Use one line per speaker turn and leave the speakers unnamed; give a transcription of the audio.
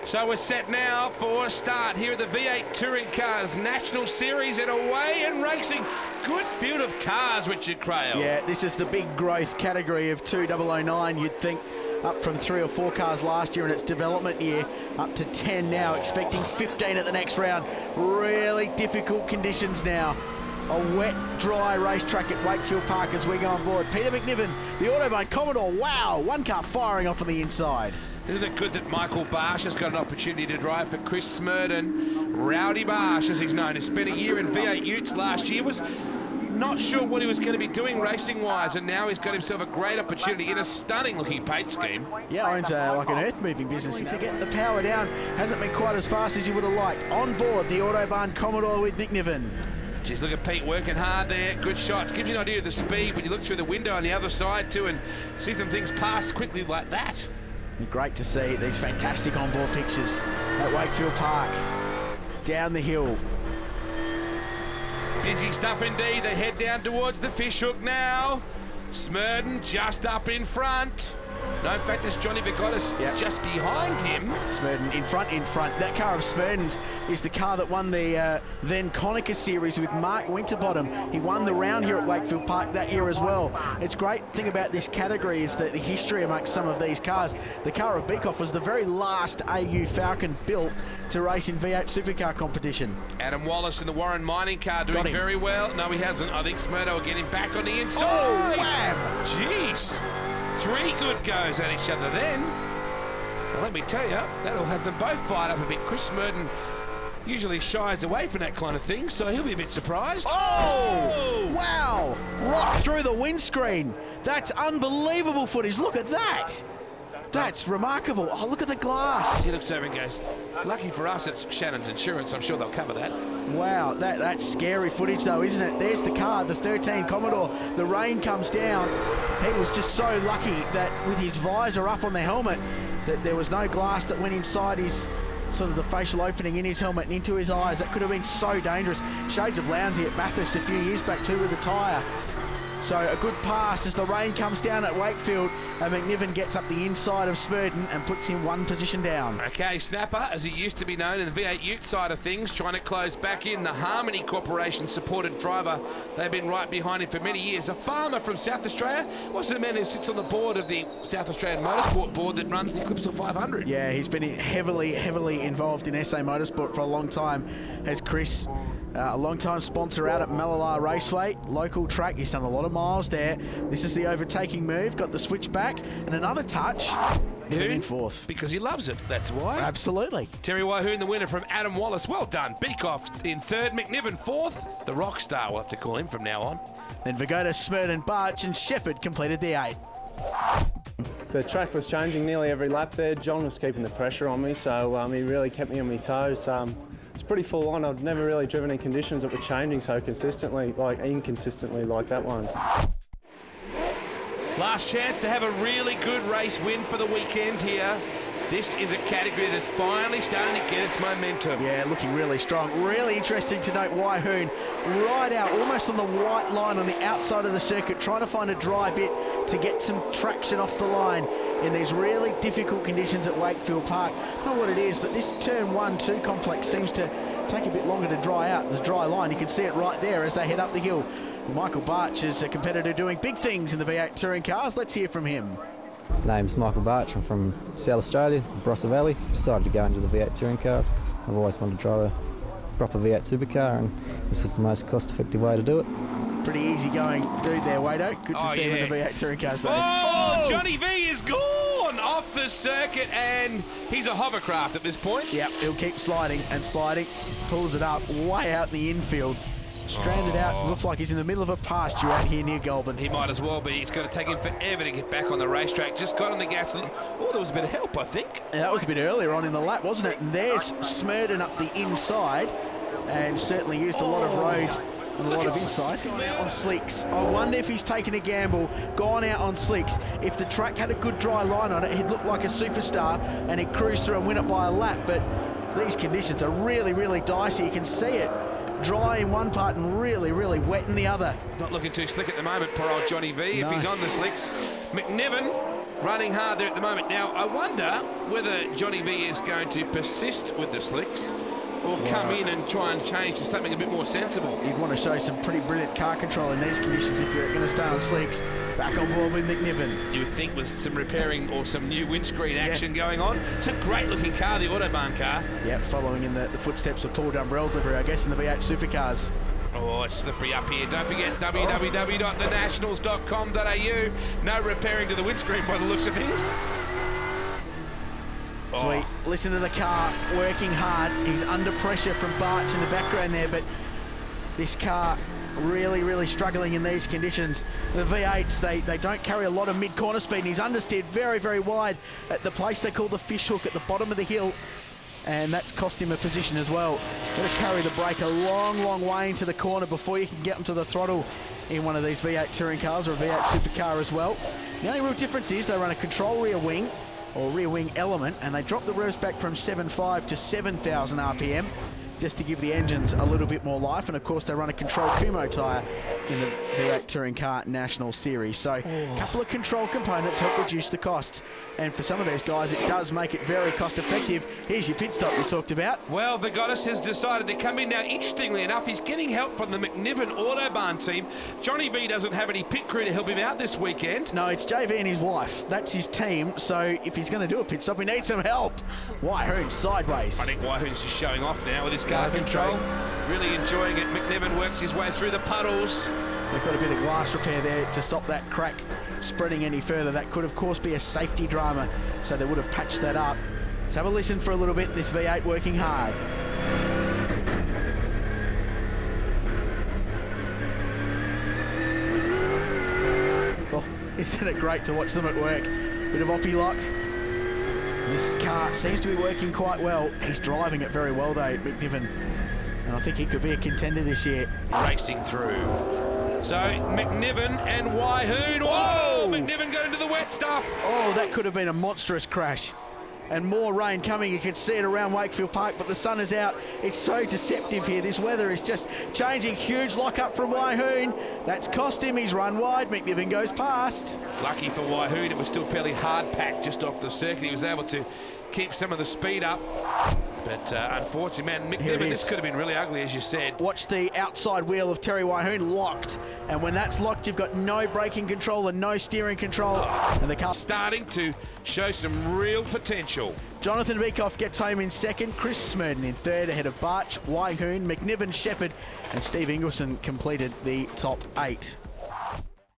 So we're set now for a start here at the V8 Touring Cars National Series and away and racing. Good field of cars, Richard Crail.
Yeah, this is the big growth category of 2009, you'd think. Up from 3 or 4 cars last year in its development year, up to 10 now, expecting 15 at the next round. Really difficult conditions now. A wet, dry racetrack at Wakefield Park as we go on board. Peter McNiven, the Autobarn Commodore, wow, one car firing off on the inside.
Isn't it good that Michael Barsh has got an opportunity to drive for Chris Smurden? Rowdy Barsh, as he's known, has spent a year in V8 Utes last year, was not sure what he was going to be doing racing-wise, and now he's got himself a great opportunity in a stunning-looking paint scheme.
Yeah, owns like an earth-moving business. To get the power down, hasn't been quite as fast as he would have liked. On board, the Autobarn Commodore with McNiven.
Geez, look at Pete working hard there. Good shots. Gives you an idea of the speed when you look through the window on the other side too and see some things pass quickly like that.
Great to see these fantastic onboard pictures at Wakefield Park. Down the hill.
Busy stuff indeed. They head down towards the fishhook now. Smurden just up in front. No, in fact, it's Johnny Vigotis just behind him.
Smurden in front. That car of Smurden's is the car that won the then Konica series with Mark Winterbottom. He won the round here at Wakefield Park that year as well. It's great thing about this category is that the history amongst some of these cars. The car of Beekoff was the very last AU Falcon built to race in V8 supercar competition.
Adam Wallace in the Warren Mining car doing very well. No, he hasn't. I think Smurdo will get him back on the inside.
Oh, wow!
Jeez. 3 good goes at each other then. Well, let me tell you, that'll have them both fired up a bit. Chris Smurden usually shies away from that kind of thing, so he'll be a bit surprised.
Oh! Wow! Right through the windscreen. That's unbelievable footage. Look at that. That's remarkable. Oh, look at the glass.
He looks over and goes, lucky for us, it's Shannons Insurance. I'm sure they'll cover that.
Wow, that's scary footage though, isn't it? There's the car, the 13 Commodore. The rain comes down. He was just so lucky that with his visor up on the helmet, that there was no glass that went inside his, sort of the facial opening in his helmet and into his eyes. That could have been so dangerous. Shades of Lounsey at Bathurst a few years back too with the tyre. So a good pass as the rain comes down at Wakefield and McNiven gets up the inside of Smurden and puts him 1 position down.
Okay, Snapper, as he used to be known in the V8 Ute side of things, trying to close back in. The Harmony Corporation supported driver. They've been right behind him for many years. A farmer from South Australia. What's the man who sits on the board of the South Australian Motorsport board that runs the Eclipse 500?
Yeah, he's been heavily involved in SA Motorsport for a long time. Has Chris. A long-time sponsor out at Malala Raceway, local track. He's done a lot of miles there. This is the overtaking move, got the switch back, and another touch. In 4th.
Because he loves it, that's why.
Absolutely.
Terry Wahoon, the winner from Adam Wallace. Well done. Beekoff in 3rd, McNiven 4th. The rock star, we'll have to call him from now on.
Then Vigotis, Smurden, Barch, and Shepherd completed the 8.
The track was changing nearly every lap there. John was keeping the pressure on me, so he really kept me on my toes. It's pretty full on. I've never really driven in conditions that were changing so consistently, inconsistently like that one.
Last chance to have a really good race win for the weekend here. This is a category that's finally starting to get its momentum.
Yeah, looking really strong. Really interesting to note Wahoon right out, almost on the white line on the outside of the circuit, trying to find a dry bit to get some traction off the line in these really difficult conditions at Wakefield Park. Not what it is, but this turn 1-2 complex seems to take a bit longer to dry out. The dry line, you can see it right there as they head up the hill. Michael Barch is a competitor doing big things in the V8 touring cars. Let's hear from him.
Name's Michael Barch. I'm from South Australia, Barossa Valley. Decided to go into the V8 touring cars because I've always wanted to drive a proper V8 supercar, and this was the most cost-effective way to do it.
Pretty easy going dude there, Wado. Good to see him in the V8 touring cars though.
Oh, Johnny V is gone off the circuit, and he's a hovercraft at this point.
Yep, he'll keep sliding and sliding. Pulls it up way out in the infield. Stranded out, looks like he's in the middle of a pasture out here near Goulburn.
He might as well be. It's going to take him forever to get back on the racetrack. Just got on the gas. Oh, there was a bit of help, I think.
Yeah, that was a bit earlier on in the lap, wasn't it? And there's Smurden up the inside, and certainly used a lot of road and a lot of inside. Gone out on slicks. I wonder if he's taken a gamble, gone out on slicks. If the track had a good dry line on it, he'd look like a superstar, and he'd cruise through and win it by a lap. But these conditions are really dicey. You can see it. Dry in one part and really wet in the other.
He's not looking too slick at the moment, poor old Johnny V. No. If he's on the slicks. McNiven running hard there at the moment. Now, I wonder whether Johnny V is going to persist with the slicks or come in and try and change to something a bit more sensible.
You'd want to show some pretty brilliant car control in these conditions if you're going to stay on slicks. Back on board with McNiven.
You would think with some repairing or some new windscreen action going on. It's a great-looking car, the Autobarn car.
Yep, following in the footsteps of Paul Dumbrell's livery, I guess, in the V8 supercars.
Oh, it's slippery up here. Don't forget www.thenationals.com.au. No repairing to the windscreen by the looks of things.
Sweet. Listen to the car working hard. He's under pressure from Barch in the background there, but this car really, really struggling in these conditions. The V8s, they don't carry a lot of mid-corner speed, and he's understeered very, very wide at the place they call the fish hook at the bottom of the hill, and that's cost him a position as well. Got to carry the brake a long, long way into the corner before you can get them to the throttle in one of these V8 touring cars or a V8 supercar as well. The only real difference is they run a control rear wing or rear wing element, and they drop the revs back from 7.5 to 7,000 RPM just to give the engines a little bit more life. And of course they run a control Kumo tyre in the V8 Touring Car National Series. So a couple of control components help reduce the costs. And for some of these guys, it does make it very cost effective. Here's your pit stop we talked about.
Well, the Goddess has decided to come in now. Interestingly enough, he's getting help from the McNiven Autobarn team. Johnny V doesn't have any pit crew to help him out this weekend.
No, it's JV and his wife. That's his team. So if he's going to do a pit stop, he needs some help. Waihoon sideways.
I think Waihoon's just showing off now with his car control. Really enjoying it. McNiven works his way through the puddles.
They've got a bit of glass repair there to stop that crack spreading any further. That could, of course, be a safety drama, so they would have patched that up. Let's have a listen for a little bit. This V8 working hard. Oh, isn't it great to watch them at work? Bit of oppie lock. This car seems to be working quite well. He's driving it very well, though, McNiven. And I think he could be a contender this year.
Racing through. So McNiven and Waihoon. Whoa! McNiven got into the wet stuff.
Oh, that could have been a monstrous crash. And more rain coming. You can see it around Wakefield Park, but the sun is out. It's so deceptive here. This weather is just changing. Huge lock-up from Waihoon. That's cost him. He's run wide. McNiven goes past.
Lucky for Waihoon, it was still fairly hard-packed just off the circuit. He was able to keep some of the speed up. But unfortunately, man, McNiven, this could have been really ugly, as you said.
Watch the outside wheel of Terry Waihoon locked. And when that's locked, you've got no braking control and no steering control. And the car
starting to show some real potential.
Jonathan Beekoff gets home in second. Chris Smurden in third ahead of Barch, Waihoon, McNiven, Shepherd, and Steve Ingleson completed the top 8.